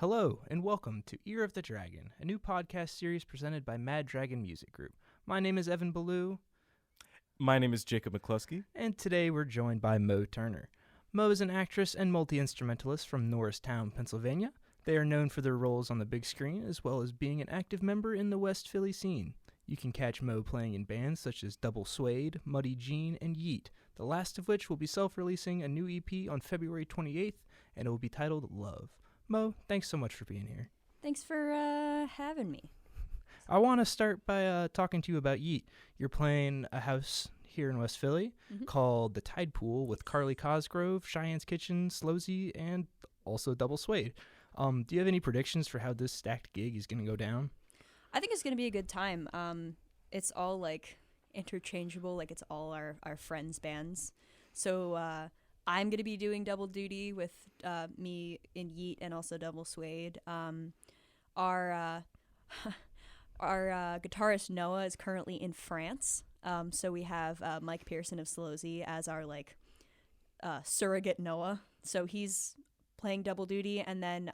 Hello, and welcome to Ear of the Dragon, a new podcast series presented by Mad Dragon Music Group. My name is Evan Ballew. My name is Jacob McCloskey. And today we're joined by Mo Turner. Mo is an actress and multi-instrumentalist from Norristown, Pennsylvania. They are known for their roles on the big screen, as well as being an active member in the West Philly scene. You can catch Mo playing in bands such as Double Suede, Muddy Jean, and Yeet, the last of which will be self-releasing a new EP on February 28th, and it will be titled Love. Mo, thanks so much for being here. Thanks for having me. I want to start by talking to you about Yeet. You're playing a house here in West Philly called The Tide Pool with Carly Cosgrove, Cheyenne's Kitchen, Slowsy, and also Double Suede. Do you have any predictions for how this stacked gig is going to go down? I think it's going to be a good time. It's all like interchangeable, like it's all our friends' bands. So I'm going to be doing double duty with me in Yeet and also Double Suede. Our guitarist Noah is currently in France. So we have Mike Pearson of Slowsy as our like surrogate Noah. So he's playing double duty, and then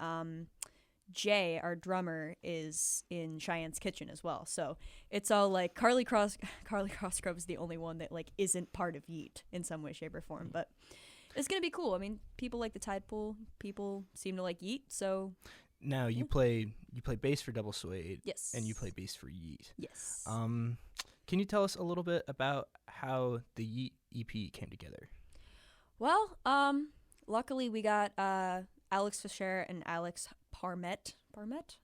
Jay, our drummer, is in Cheyenne's Kitchen as well. So it's all like Carly Cosgrove is the only one that like isn't part of Yeet in some way, shape, or form. But it's gonna be cool. I mean, people like the Tide Pool. People seem to like Yeet. So now you play bass for Double Suede. Yes. And you play bass for Yeet. Yes. Can you tell us a little bit about how the Yeet EP came together? Well, luckily we got Alex Fisher and Alex Parmet. Parmet?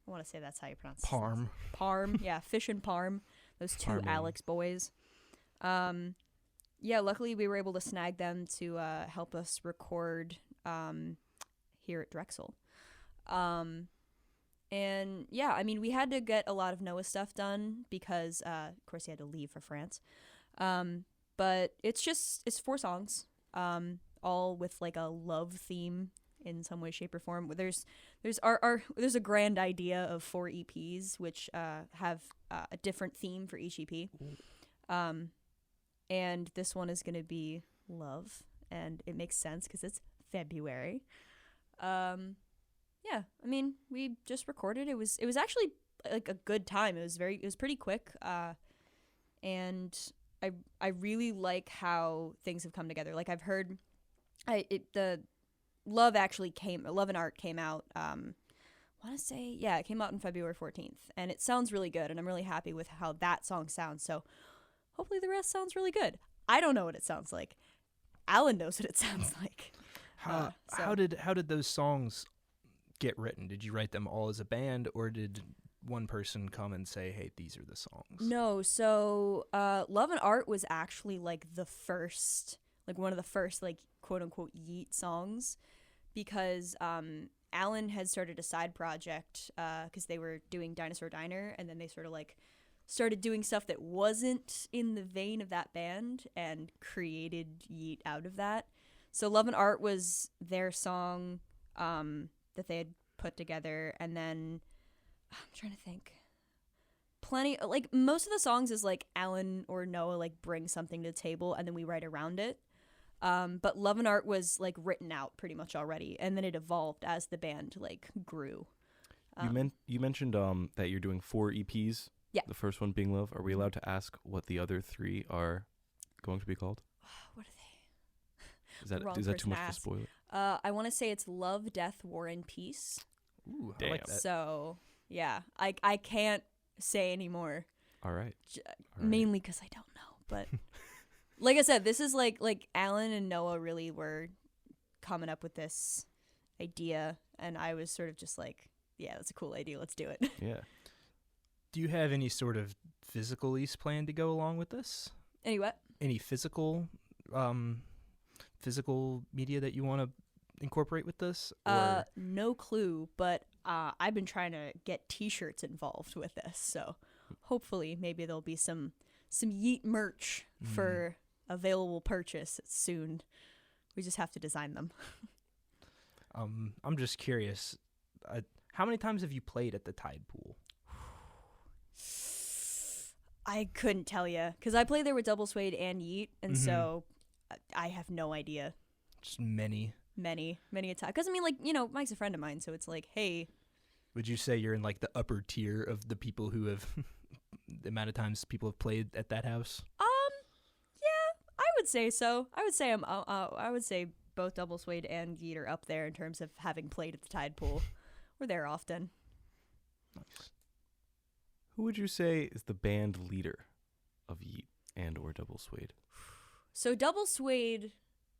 I want to say that's how you pronounce it. Parm. Yeah, Fish and Parm. Those two Parm. Alex boys. Yeah, luckily we were able to snag them to help us record here at Drexel. And yeah, I mean, we had to get a lot of Noah stuff done because, of course, he had to leave for France. But it's 4 songs, all with like a love theme in some way, shape, or form. There's a grand idea of 4 EPs, which have a different theme for each EP. And this one is going to be love, and it makes sense because it's February. Yeah, I mean, we just recorded. It was actually like a good time. It was pretty quick. And I really like how things have come together. Like I've heard the Love and Art came out, I want to say, yeah, it came out on February 14th, and it sounds really good, and I'm really happy with how that song sounds. So hopefully the rest sounds really good. I don't know what it sounds like. Alan knows what it sounds like. How did those songs get written? Did you write them all as a band, or did one person come and say, hey, these are the songs? No, so Love and Art was actually like one of the first like quote unquote Yeet songs, because Alan had started a side project because they were doing Dinosaur Diner, and then they sort of like started doing stuff that wasn't in the vein of that band and created Yeet out of that. So Love and Art was their song that they had put together, and then I'm trying to think. Most of the songs is like Alan or Noah like bring something to the table, and then we write around it. But Love and Art was like written out pretty much already, and then it evolved as the band like grew. You mentioned that you're doing 4 EPs. Yeah. The first one being Love. Are we allowed to ask what the other 3 are going to be called? What are they? Is that too much of a spoiler? I want to say it's Love, Death, War, and Peace. Ooh, Damn. I like that. So yeah, I can't say anymore. All right. Mainly because I don't know, but like I said, this is like Alan and Noah really were coming up with this idea, and I was sort of just like, yeah, that's a cool idea. Let's do it. Yeah. Do you have any sort of physical lease plan to go along with this? Any physical media that you want to incorporate with this? Or? No clue, but I've been trying to get T-shirts involved with this, so hopefully maybe there'll be some Yeet merch for available purchase soon. We just have to design them. I'm just curious, how many times have you played at the Tide Pool? I couldn't tell you, because I play there with Double Suede and Yeet, and so I have no idea. Just many. many a time. Because I mean, like, you know, Mike's a friend of mine, so it's like, hey. Would you say you're in like the upper tier of the people who have the amount of times people have played at that house? Yeah, I would say so. I would say I would say both Double Suede and Yeet are up there in terms of having played at the Tide Pool. We're there often. Nice. Who would you say is the band leader of Yeet and or Double Suede? So Double Suede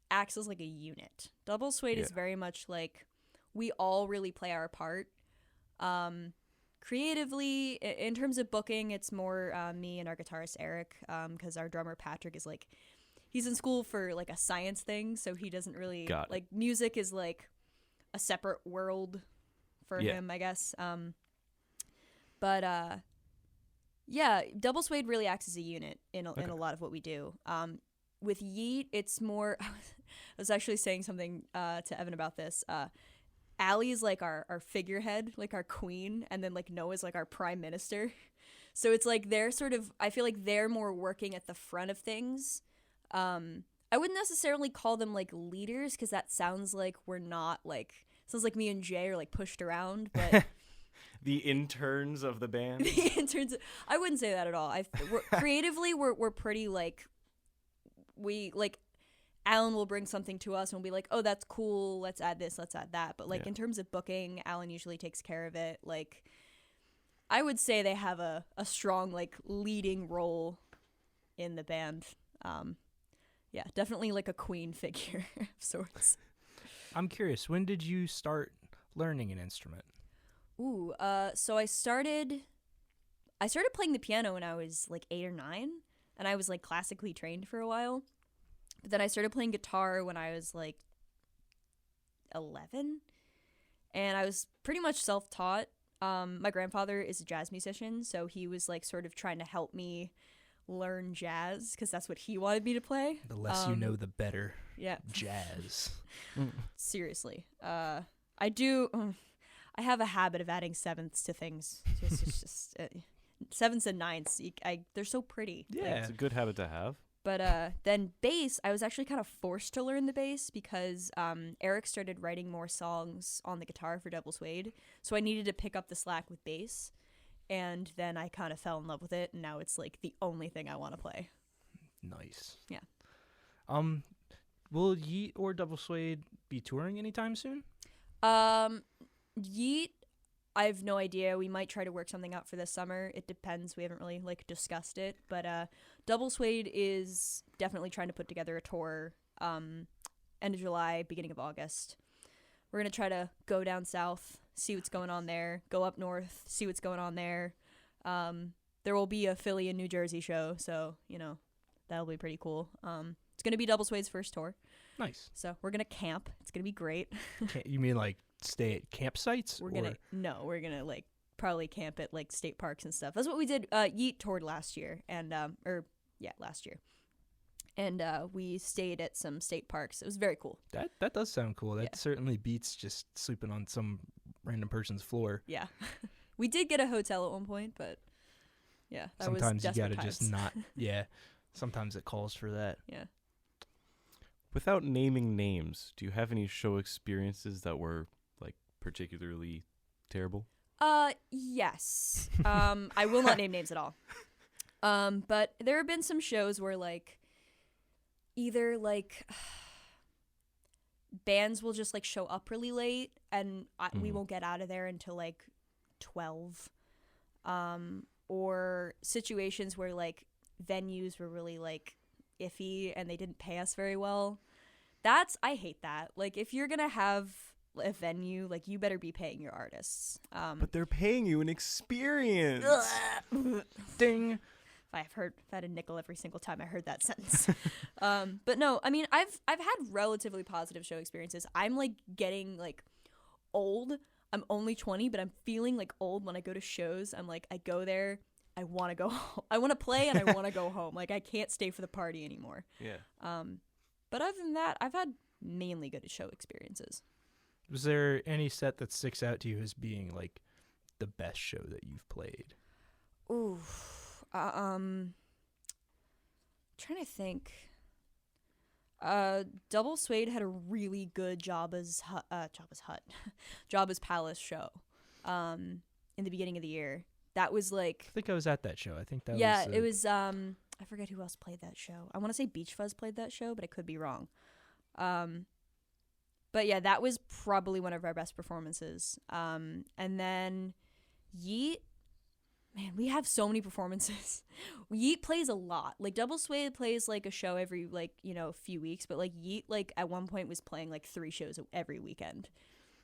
acts as like a unit. Double Suede is very much like we all really play our part. Creatively, in terms of booking, it's more me and our guitarist Eric, because our drummer Patrick is like, he's in school for like a science thing, so he doesn't really like music is like a separate world for him, I guess. Yeah, Double Suede really acts as a unit in a lot of what we do. With Yeet, it's more. I was actually saying something to Evan about this. Allie's like our figurehead, like our queen, and then like Noah's like our prime minister. So it's like they're sort of, I feel like they're more working at the front of things. I wouldn't necessarily call them like leaders, because that sounds like we're not like, sounds like me and Jay are like pushed around, but the interns of the band. The interns, I wouldn't say that at all. Creatively we're pretty like, we like, Alan will bring something to us and we'll be like, oh, that's cool, let's add this, let's add that. But like in terms of booking, Alan usually takes care of it. Like, I would say they have a strong like leading role in the band. Yeah, definitely like a queen figure of sorts. I'm curious, when did you start learning an instrument? Ooh, so I started playing the piano when I was like 8 or 9, and I was like classically trained for a while. But then I started playing guitar when I was like 11, and I was pretty much self-taught. My grandfather is a jazz musician, so he was like sort of trying to help me learn jazz, because that's what he wanted me to play. The less you know, the better. Yeah. Jazz. Seriously. I have a habit of adding sevenths to things. It's just sevenths and ninths. They're so pretty. Yeah. It's a good habit to have. But then bass, I was actually kind of forced to learn the bass because Eric started writing more songs on the guitar for Double Suede. So I needed to pick up the slack with bass. And then I kind of fell in love with it. And now it's like the only thing I want to play. Nice. Yeah. Will Yeet or Double Suede be touring anytime soon? Yeet, I have no idea. We might try to work something out for this summer. It depends. We haven't really like discussed it, but Double Suede is definitely trying to put together a tour end of July, beginning of August. We're going to try to go down south, see what's going on there, go up north, see what's going on there. There will be a Philly and New Jersey show, so, you know, that'll be pretty cool. It's going to be Double Suede's first tour. Nice. So we're going to camp. It's going to be great. You mean like stay at campsites? We're gonna like probably camp at like state parks and stuff. That's what we did. Yeet toured last year, and last year, and we stayed at some state parks. It was very cool. That does sound cool. That certainly beats just sleeping on some random person's floor. Yeah, we did get a hotel at one point, but yeah, that sometimes was you gotta times. just not. Yeah, sometimes it calls for that. Yeah. Without naming names, do you have any show experiences that were like particularly terrible? Yes. I will not name names at all. But there have been some shows where like either like bands will just like show up really late and we won't get out of there until like 12. Or situations where like venues were really like iffy and they didn't pay us very well. I hate that. Like, if you're gonna have a venue, like, you better be paying your artists. But they're paying you an experience. Ding. If I had a nickel every single time I heard that sentence. But no, I mean, I've had relatively positive show experiences. I'm like getting like old. I'm only 20, but I'm feeling like old when I go to shows. I'm like, I go there, I want to go home. I want to play and I want to go home. Like, I can't stay for the party anymore. Yeah. But other than that, I've had mainly good show experiences. Was there any set that sticks out to you as being like the best show that you've played? Ooh, trying to think. Double Suede had a really good Jabba's Palace show in the beginning of the year. That was like, I think I was at that show. I think that yeah, was... it was I forget who else played that show. I want to say Beach Fuzz played that show, but I could be wrong. But yeah, that was probably one of our best performances. And then Yeet, man, we have so many performances. Yeet plays a lot. Like Double Suede plays like a show every like, you know, few weeks, but like Yeet like at one point was playing like 3 shows every weekend.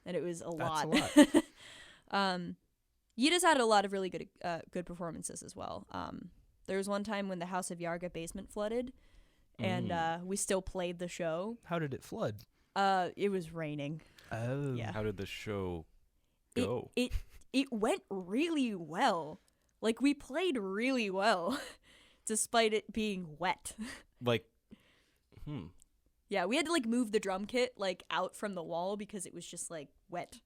And it was a lot. That's a lot. Yeet has had a lot of really good performances as well. There was one time when the House of Yarga basement flooded and we still played the show. How did it flood? It was raining. Oh. Yeah. How did the show go? It went really well. Like we played really well despite it being wet. Like Yeah, we had to like move the drum kit like out from the wall because it was just like wet.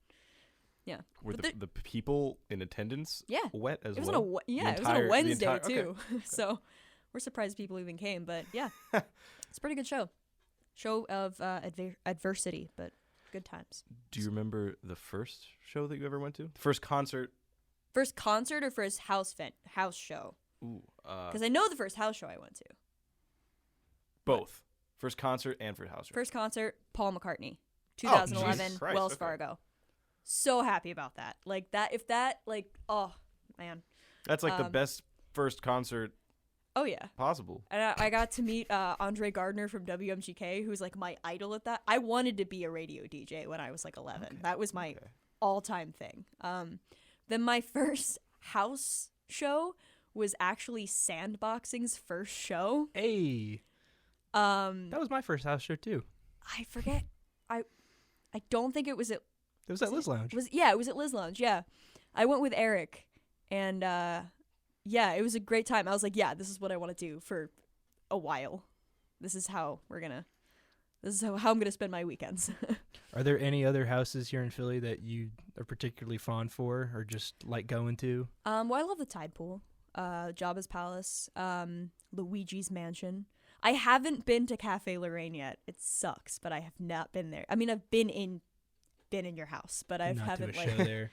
Yeah. Were the people in attendance wet as well? It was on a Wednesday too. Okay. So we're surprised people even came, but yeah. It's a pretty good show. Show of adversity, but good times. Do you remember the first show that you ever went to? The first concert? First concert or first house show? Ooh. Because I know the first house show I went to. Both. First concert and first house show. First concert, Paul McCartney. 2011, Christ, Wells okay. Fargo. So happy about that. Like that, if that, like, oh, man. That's like the best first concert Oh, yeah. possible. And I got to meet Andre Gardner from WMGK, who's like my idol at that. I wanted to be a radio DJ when I was like 11. Okay. That was my all-time thing. Then my first house show was actually Sandboxing's first show. Hey. That was my first house show too. I forget. I don't think it was at... It was at Liz Lounge. It was at Liz Lounge, yeah. I went with Eric, and yeah, it was a great time. I was like, yeah, this is what I want to do for a while. This is how I'm going to spend my weekends. Are there any other houses here in Philly that you are particularly fond for or just like going to? Well, I love the Tide Pool, Jabba's Palace, Luigi's Mansion. I haven't been to Cafe Lorraine yet. It sucks, but I have not been there. I mean, I've been in your house, but I haven't show there.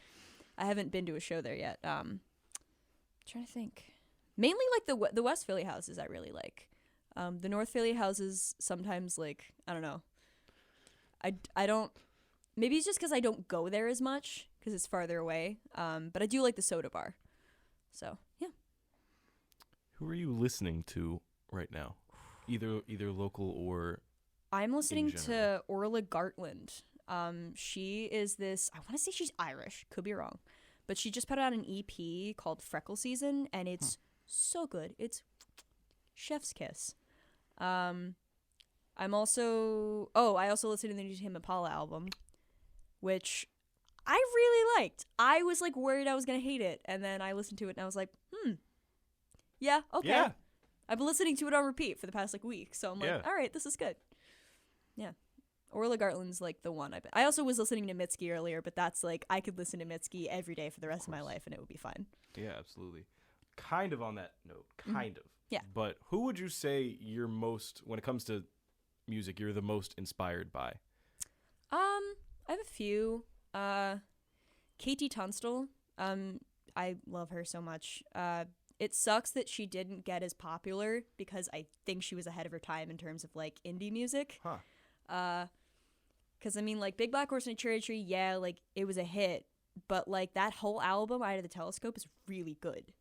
I haven't been to a show there yet. Trying to think. Mainly like the West Philly houses I really like. The North Philly houses sometimes, like, I don't know. I don't, maybe it's just because I don't go there as much because it's farther away. But I do like the Soda Bar. So, yeah. Who are you listening to right now? Either local or I'm listening to Orla Gartland. She is this, I want to say she's Irish, could be wrong, but she just put out an EP called Freckle Season, and it's so good. It's chef's kiss. I also listened to the new Tame Impala album, which I really liked. I was like worried I was gonna hate it, and then I listened to it and I was like, yeah, okay. Yeah. I've been listening to it on repeat for the past like week, so I'm like, all right, this is good. Yeah. Orla Gartland's like the one. I also was listening to Mitski earlier, but that's like I could listen to Mitski every day for the rest of my life and it would be fine. Yeah, absolutely. Kind of on that note, kind of. Yeah. But who would you say you're most, when it comes to music, you're the most inspired by? I have a few. Katie Tunstall. I love her so much. It sucks that she didn't get as popular because I think she was ahead of her time in terms of like indie music. Because I mean, like Big Black Horse and a Cherry Tree, yeah, like it was a hit, but like that whole album, Eye of the Telescope, is really good,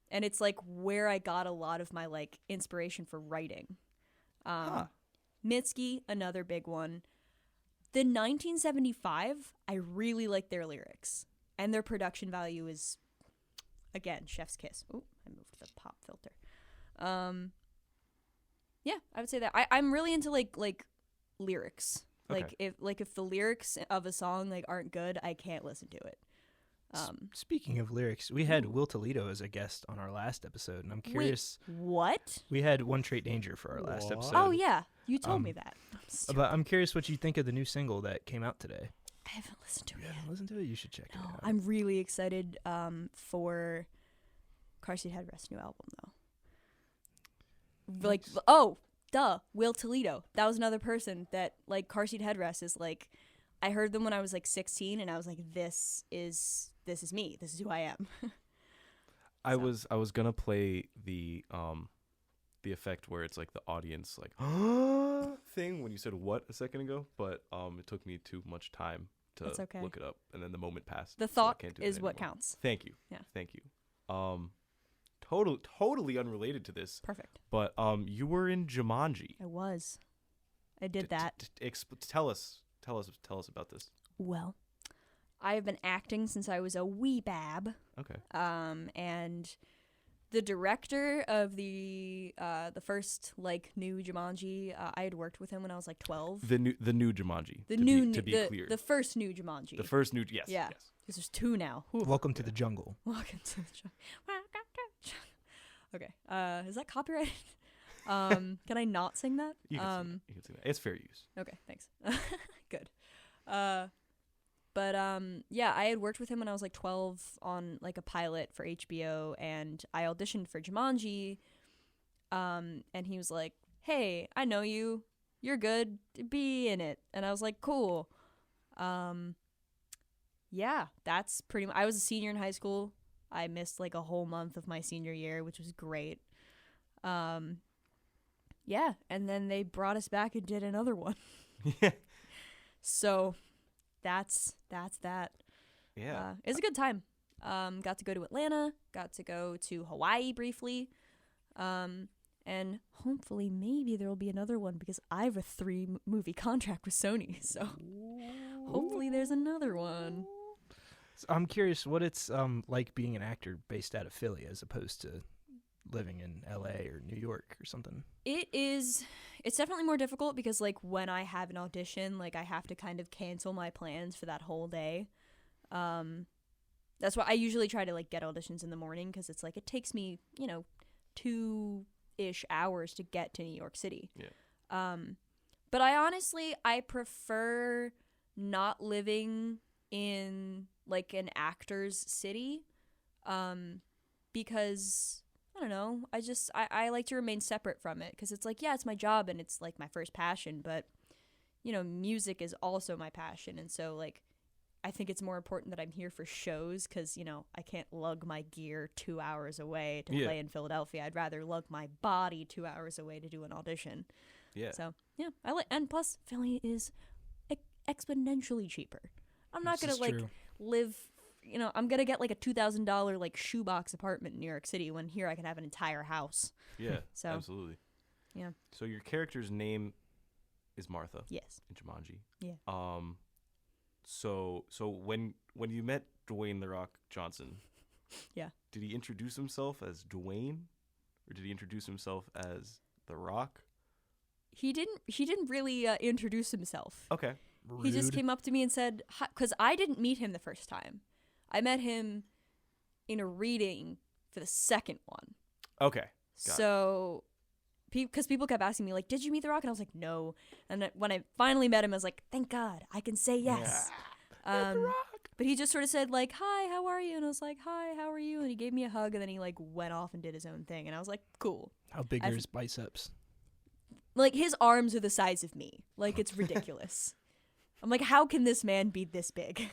and it's like where I got a lot of my like inspiration for writing. Mitski, another big one. The 1975, I really like their lyrics, and their production value is, again, chef's kiss. Oh, I moved the pop filter. Yeah, I would say that. I'm really into like lyrics. Like if the lyrics of a song like aren't good, I can't listen to it. Speaking of lyrics, we had Will Toledo as a guest on our last episode, and I'm curious. Wait, what? We had One Trait Danger for our last episode. Oh yeah, you told me that. But I'm curious what you think of the new single that came out today. I haven't listened to it yet. Listen to it. You should check it out. I'm really excited for Car Seat Headrest new album though. Like, oh, Will Toledo. That was another person that, like, Car Seat Headrest is, like, I heard them when I was, like, 16, and I was like, this is me. This is who I am. I was gonna play the effect where it's like the audience like thing when you said what a second ago, but it took me too much time to That's okay. look it up, and then the moment passed. The so I thought can't do is that what anymore. counts. Thank you. Yeah. Thank you. Totally unrelated to this, Perfect. but you were in Jumanji. I did that. Tell us about this. Well, I have been acting since I was a wee bab. Okay. And the director of the first, like, new Jumanji, I had worked with him when I was like 12. The new Jumanji. To be clear. The first new Jumanji. The first new, yes. Yeah. Yes. Because there's 2 now. Welcome to the jungle. Welcome to the jungle. Okay. Is that copyrighted? Can I not sing that? You can sing that. It's fair use. Okay, thanks. Good. But yeah, I had worked with him when I was like 12 on like a pilot for HBO, and I auditioned for Jumanji. And he was like, "Hey, I know you. You're good. Be in it." And I was like, "Cool." Yeah, that's pretty much. I was a senior in high school. I missed like a whole month of my senior year, which was great. Yeah, and then they brought us back and did another one. Yeah. So that's that. Yeah. It was a good time. Got to go to Atlanta, got to go to Hawaii briefly. And hopefully maybe there will be another one because I have a 3-movie contract with Sony. So hopefully there's another one. So I'm curious what it's like being an actor based out of Philly as opposed to living in LA or New York or something. It's definitely more difficult because, like, when I have an audition, like, I have to kind of cancel my plans for that whole day. That's why I usually try to, like, get auditions in the morning because it's like it takes me, 2-ish hours to get to New York City. Yeah. But I prefer not living in, like, an actor's city, because I don't know, I like to remain separate from it because it's like, yeah, it's my job and it's like my first passion, but music is also my passion, and so, like, I think it's more important that I'm here for shows because I can't lug my gear 2 hours away to play in Philadelphia. I'd rather lug my body 2 hours away to do an audition. Yeah. So yeah, and plus Philly is exponentially cheaper. I'm not gonna live. I'm gonna get like a $2,000 like shoebox apartment in New York City when here I can have an entire house. Yeah. So absolutely. Yeah. So your character's name is Martha. Yes. In Jumanji. Yeah. So when you met Dwayne "The Rock" Johnson, yeah, did he introduce himself as Dwayne, or did he introduce himself as The Rock? He didn't really introduce himself. Okay. Rude. He just came up to me and said, because I didn't meet him the first time. I met him in a reading for the second one. Okay. So, because people kept asking me, like, did you meet The Rock? And I was like, no. And when I finally met him, I was like, thank God, I can say yes. Yeah. The Rock. But he just sort of said, like, hi, how are you? And I was like, hi, how are you? And he gave me a hug, and then he, like, went off and did his own thing. And I was like, cool. How big are his biceps? Like, his arms are the size of me. Like, it's ridiculous. I'm like, how can this man be this big?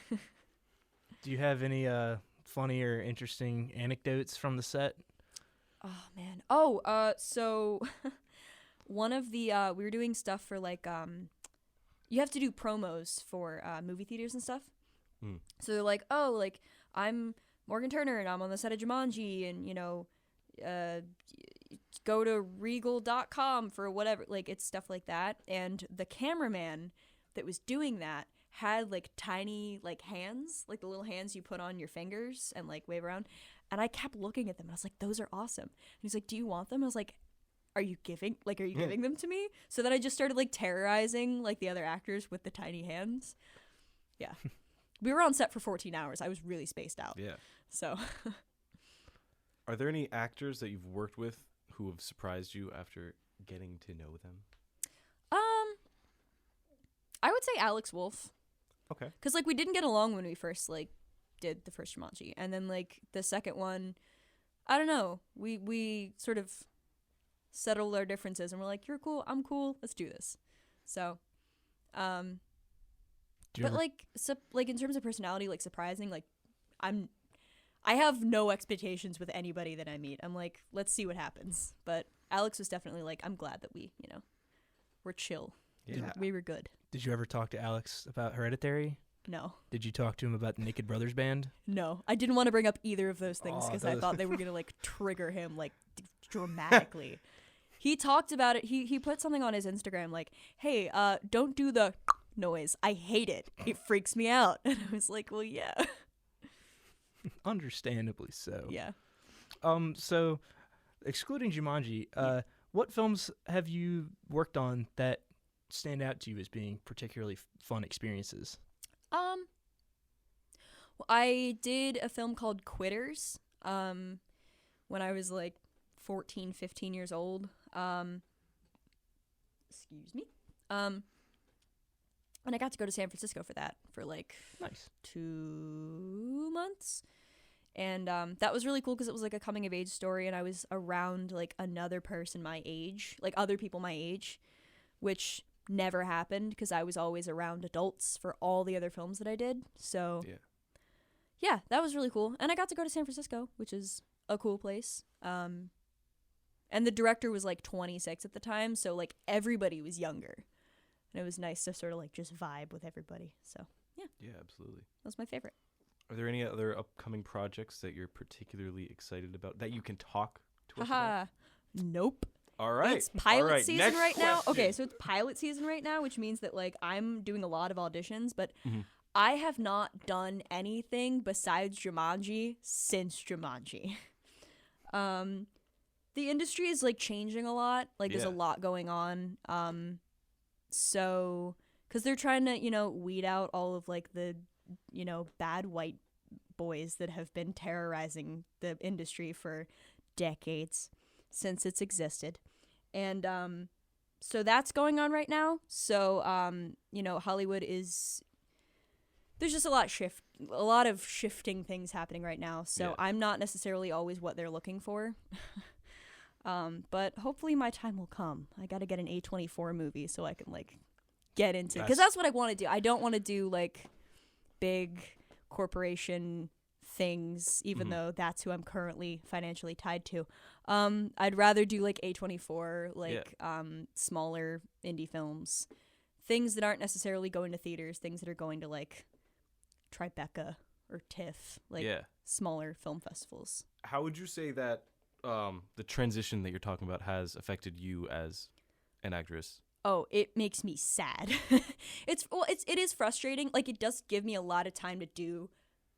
Do you have any funny or interesting anecdotes from the set? Oh, man. So one of the, we were doing stuff for, like, you have to do promos for movie theaters and stuff. Mm. So they're like, oh, like, I'm Morgan Turner and I'm on the set of Jumanji and, go to regal.com for whatever. Like, it's stuff like that. And the cameraman that was doing that had, like, tiny, like, hands, like the little hands you put on your fingers and, like, wave around. And I kept looking at them and I was like, those are awesome. And he's like, do you want them? I was like, are you giving them to me? So then I just started, like, terrorizing, like, the other actors with the tiny hands. Yeah. We were on set for 14 hours. I was really spaced out. Yeah. So. Are there any actors that you've worked with who have surprised you after getting to know them? I would say Alex Wolff. Okay. Because, like, we didn't get along when we first, like, did the first Jumanji. And then, like, the second one, I don't know. We sort of settled our differences, and we're like, you're cool, I'm cool, let's do this. So, but like in terms of personality, like surprising, like I have no expectations with anybody that I meet. I'm like, let's see what happens. But Alex was definitely like, I'm glad that we, we're chill. Yeah. We were good. Did you ever talk to Alex about Hereditary? No. Did you talk to him about the Naked Brothers Band? No. I didn't want to bring up either of those things because I thought they were going to like trigger him like dramatically. He talked about it. He put something on his Instagram like, hey, don't do the noise. I hate it. It freaks me out. And I was like, well, yeah. Understandably so. Yeah. So, excluding Jumanji, what films have you worked on that stand out to you as being particularly fun experiences? Well, I did a film called Quitters when I was like 14, 15 years old. Excuse me. And I got to go to San Francisco for that for like Nice. 2 months. And that was really cool because it was like a coming of age story, and I was around like another person my age, like other people my age, which never happened because I was always around adults for all the other films that I did. So yeah, that was really cool. And I got to go to San Francisco, which is a cool place. And the director was like 26 at the time, so like everybody was younger. And it was nice to sort of like just vibe with everybody. So yeah. Yeah, absolutely. That was my favorite. Are there any other upcoming projects that you're particularly excited about that you can talk to us Haha. about? Nope. All right. It's pilot All right. season Next right now. question. Okay, so it's pilot season right now, which means that like I'm doing a lot of auditions, but Mhm. I have not done anything besides Jumanji since Jumanji. The industry is like changing a lot. Like there's a Yeah. lot going on. So because they're trying to, weed out all of like the, bad white boys that have been terrorizing the industry for decades since it's existed. And so that's going on right now. So Hollywood is, there's just a lot of shifting things happening right now. So I'm not necessarily always what they're looking for. But hopefully my time will come. I got to get an A24 movie so I can like get into, because that's what I want to do. I don't want to do like big corporation things, even though that's who I'm currently financially tied to. I'd rather do like A24, like smaller indie films, things that aren't necessarily going to theaters, things that are going to like Tribeca or TIFF, like smaller film festivals. How would you say that the transition that you're talking about has affected you as an actress? Oh, it makes me sad. It is frustrating. Like it does give me a lot of time to do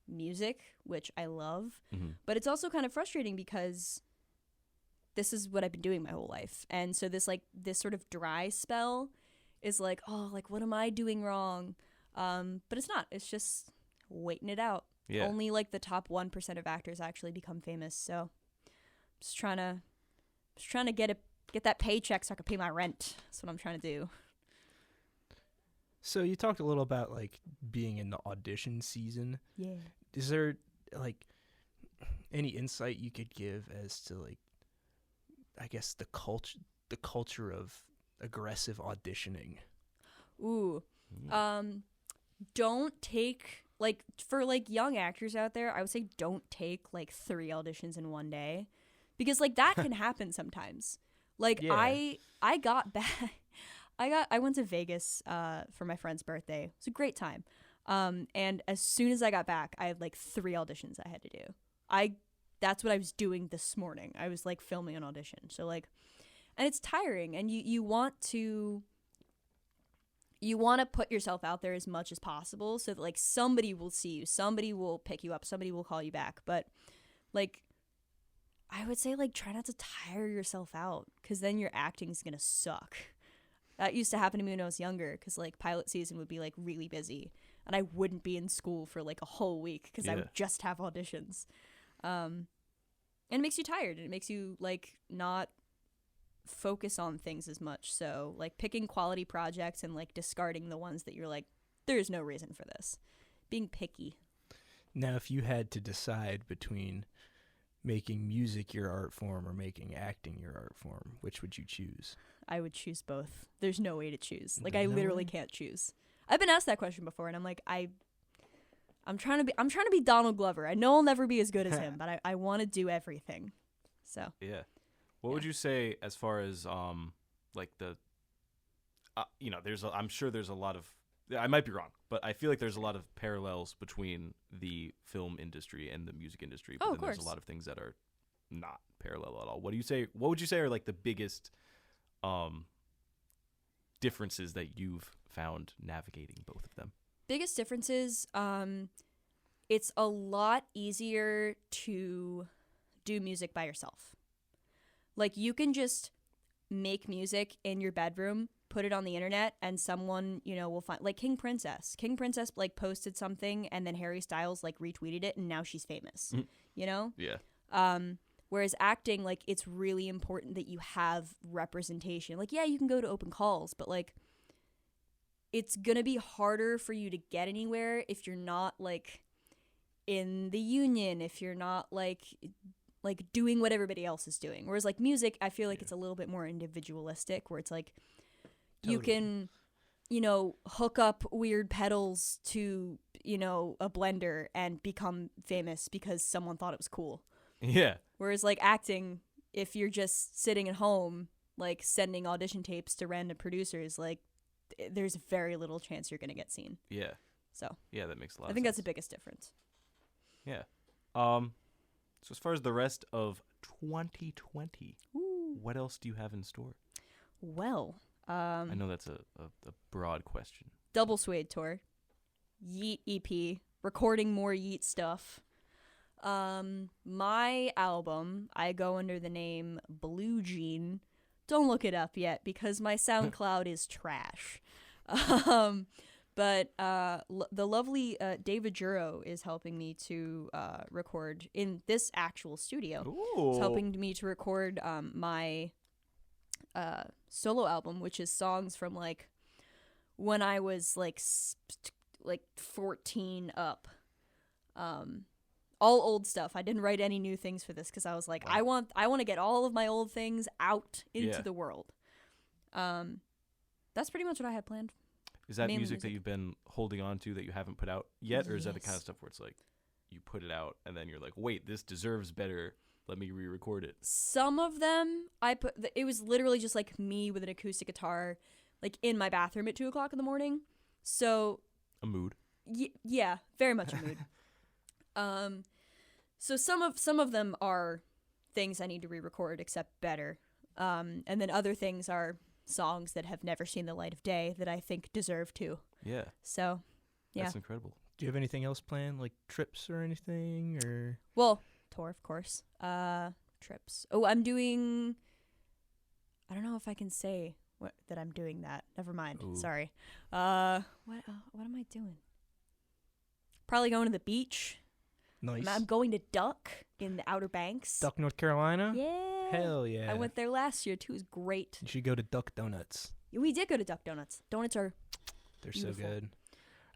music, which I love, but it's also kind of frustrating because this is what I've been doing my whole life. And so this sort of dry spell is like, oh, like what am I doing wrong? But it's not. It's just waiting it out. Yeah. Only like the top 1% of actors actually become famous. So just trying to get that paycheck so I can pay my rent. That's what I'm trying to do. So you talked a little about like being in the audition season. Yeah. Is there like any insight you could give as to like, I guess the culture of aggressive auditioning? Ooh. Don't take, like, for like young actors out there, I would say don't take like 3 auditions in one day, because like that can happen sometimes. Like I got back. I went to Vegas for my friend's birthday. It was a great time. And as soon as I got back, I had like 3 auditions I had to do. That's what I was doing this morning. I was like filming an audition. So like, and it's tiring, and you want to put yourself out there as much as possible so that like somebody will see you, somebody will pick you up, somebody will call you back. But like, I would say like try not to tire yourself out, because then your acting's gonna suck. That used to happen to me when I was younger, because like pilot season would be like really busy and I wouldn't be in school for like a whole week because I would just have auditions. And it makes you tired, and it makes you like not focus on things as much. So like picking quality projects and like discarding the ones that you're like, there's no reason for this. Being picky. Now, if you had to decide between making music your art form or making acting your art form, which would you choose? I would choose both. There's no way to choose. Like, There's I no literally way? can't choose. I've been asked that question before, and I'm like, I'm trying to be Donald Glover. I know I'll never be as good as him, but I want to do everything. So Yeah. What would you say as far as like the I'm sure there's a lot of, I might be wrong, but I feel like there's a lot of parallels between the film industry and the music industry, but Oh, then of there's a course. lot of things that are not parallel at all. What would you say are like the biggest differences that you've found navigating both of them? biggest differences, it's a lot easier to do music by yourself. Like, you can just make music in your bedroom, put it on the internet, and someone, will find, like King Princess. King Princess, like, posted something, and then Harry Styles, like, retweeted it, and now she's famous, Yeah. Whereas acting, like, it's really important that you have representation. Like, yeah, you can go to open calls, but, like, it's gonna be harder for you to get anywhere if you're not, like, in the union, if you're not, like doing what everybody else is doing. Whereas, like, music, I feel like it's a little bit more individualistic, where it's like you can, hook up weird pedals to, a blender and become famous because someone thought it was cool. Yeah. Whereas, like, acting, if you're just sitting at home, like, sending audition tapes to random producers, like, there's very little chance you're gonna get seen. Yeah. So Yeah, that makes a lot I of think sense. that's the biggest difference. Yeah. So as far as the rest of 2020, Ooh. what else do you have in store? Well, I know that's a broad question. Double Suede tour, Yeet EP, recording more Yeet stuff. My album, I go under the name Blue Jean. Don't look it up yet because my SoundCloud is trash. But the lovely David Juro is helping me to record in this actual studio. Ooh. He's helping me to record my solo album, which is songs from, like, when I was like 14 up. All old stuff. I didn't write any new things for this because I was like, Wow. I want to get all of my old things out into Yeah. the world. That's pretty much what I had planned. Is that mainly music that music. you've been holding on to that you haven't put out yet? Or is that the kind of Yes. stuff where it's like you put it out and then you're like, wait, this deserves better. Let me re-record it. Some of them it was literally just like me with an acoustic guitar, like, in my bathroom at 2:00 in the morning. So A mood. yeah, very much a mood. So some of them are things I need to re-record, except better. And then other things are songs that have never seen the light of day that I think deserve to. Yeah. So, yeah. That's incredible. Do you have anything else planned, like trips or anything, or? Well, tour, of course. Trips. Oh, I'm doing. I don't know if I can say that I'm doing that. Never mind. Ooh. Sorry. What am I doing? Probably going to the beach. Nice. I'm going to Duck in the Outer Banks. Duck, North Carolina? Yeah. Hell yeah. I went there last year too. It was great. You should go to Duck Donuts. We did go to Duck Donuts. Donuts are They're beautiful. so good.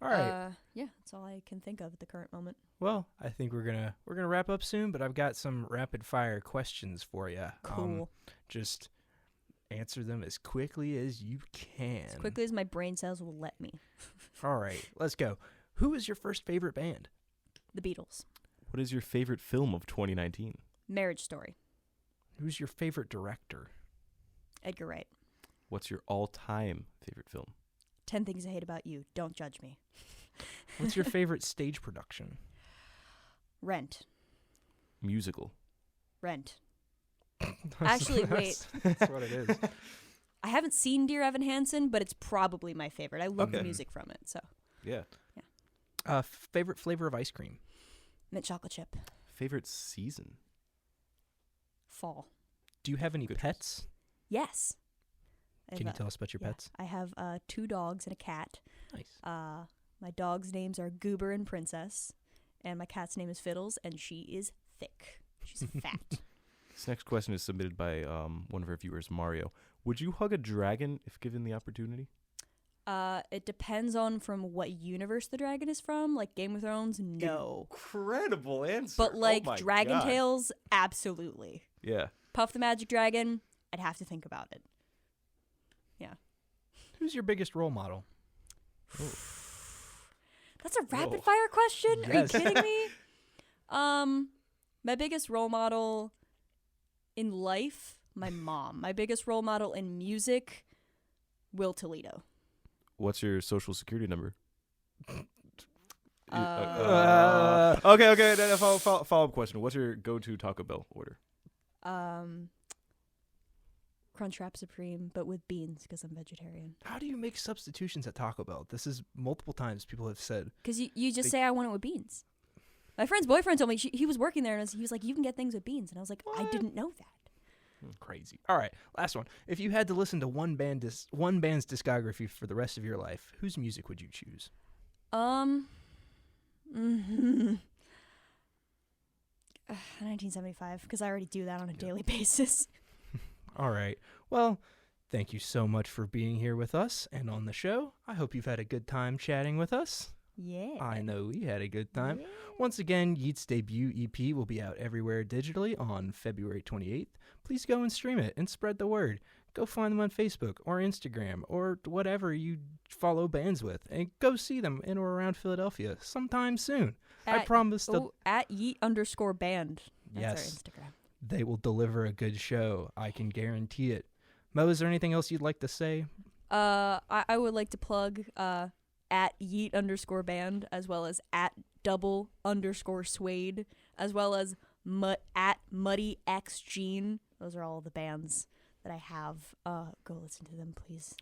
All right. Yeah, that's all I can think of at the current moment. Well, I think we're gonna wrap up soon, but I've got some rapid fire questions for you. Cool. Just answer them as quickly as you can. As quickly as my brain cells will let me. All right, let's go. Who is your first favorite band? The Beatles. What is your favorite film of 2019? Marriage Story. Who's your favorite director? Edgar Wright. What's your all-time favorite film? 10 Things I Hate About You. Don't judge me. What's your favorite stage production? Rent. Musical. Rent. Actually, wait. That's what it is. I haven't seen Dear Evan Hansen, but it's probably my favorite. I love the Okay. music from it. So, Yeah. Favorite flavor of ice cream? mint chocolate chip. Favorite season? Fall. Do you have any Good choice. pets? Yes. I Can you have, tell us about your yeah, pets? I have 2 dogs and a cat. Nice. My dog's names are Goober and Princess, and my cat's name is Fiddles, and she is thick. She's fat. This next question is submitted by one of our viewers, Mario. Would you hug a dragon if given the opportunity? It depends on from what universe the dragon is from. Like Game of Thrones, no. Incredible answer. But like oh my Dragon God. Tales, absolutely. Yeah. Puff the Magic Dragon, I'd have to think about it. Yeah. Who's your biggest role model? That's a rapid fire question? Yes. Are you kidding me? My biggest role model in life, my mom. My biggest role model in music, Will Toledo. What's your social security number? Uh, Okay. Follow-up question. What's your go-to Taco Bell order? Crunchwrap Supreme, but with beans because I'm vegetarian. How do you make substitutions at Taco Bell? This is multiple times people have said. Because you just say I want it with beans. My friend's boyfriend told me he was working there and he was like, you can get things with beans. And I was like, I didn't know that. Crazy. All right, last one. If you had to listen to one band's discography for the rest of your life, whose music would you choose? 1975, because I already do that on a daily basis. All right. Well, thank you so much for being here with us and on the show. I hope you've had a good time chatting with us. Yeah. I know we had a good time. Yeah. Once again, Yeat's debut EP will be out everywhere digitally on February 28th. Please go and stream it and spread the word. Go find them on Facebook or Instagram or whatever you follow bands with, and go see them in or around Philadelphia sometime soon. I promise at Yeet_band. That's Yes. our Instagram. they will deliver a good show. I can guarantee it. Mo, is there anything else you'd like to say? I would like to plug at Yeet_band, as well as at double_suede, as well as at Muddy X Gene. Those are all the bands that I have. Go listen to them, please.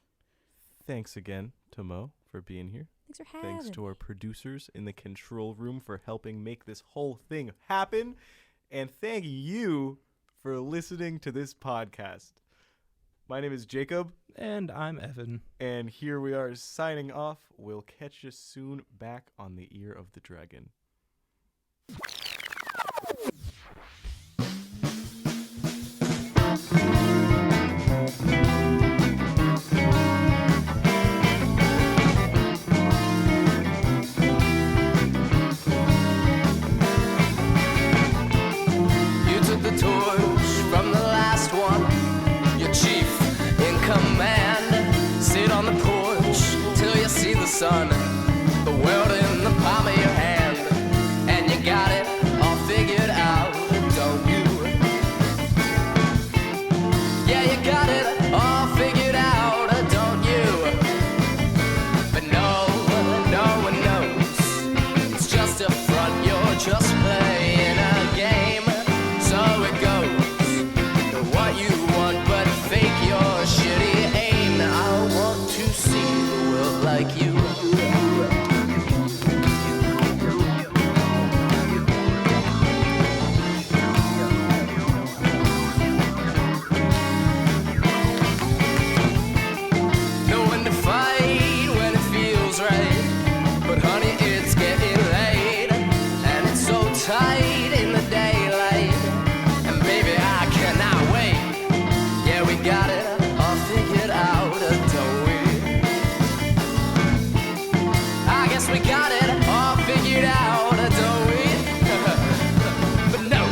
Thanks again to Mo for being here. Thanks for having me. Thanks to our producers in the control room for helping make this whole thing happen. And thank you for listening to this podcast. My name is Jacob. And I'm Evan. And here we are signing off. We'll catch you soon back on the Ear of the Dragon. You took the torch from the last one. Your chief in command. Sit on the porch till you see the sun. The world in the palm of your hand. And you got it all figured out, don't you? Yeah, you got it all figured out, don't you? But no one knows. It's just a front, you're just playing a game. So it goes. Know what you want, but fake your shitty aim. I want to see the world like you. Know when to fight when it feels right. But honey, it's getting late. And it's so tight in the daylight. And baby, I cannot wait. Yeah, we got it all figured out, don't we? I guess we got it all figured out, don't we? But no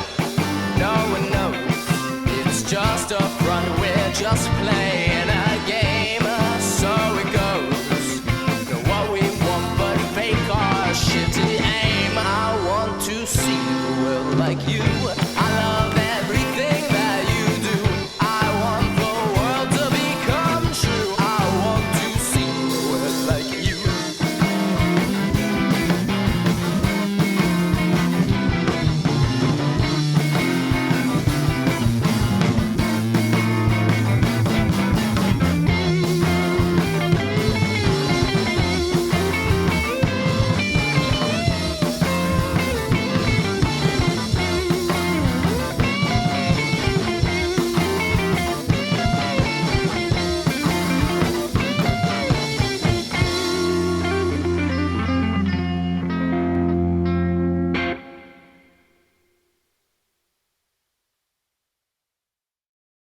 one knows. It's just a front, we're just playing a game. So it goes. Know what we want, but fake our shitty aim. I want to see the world like you.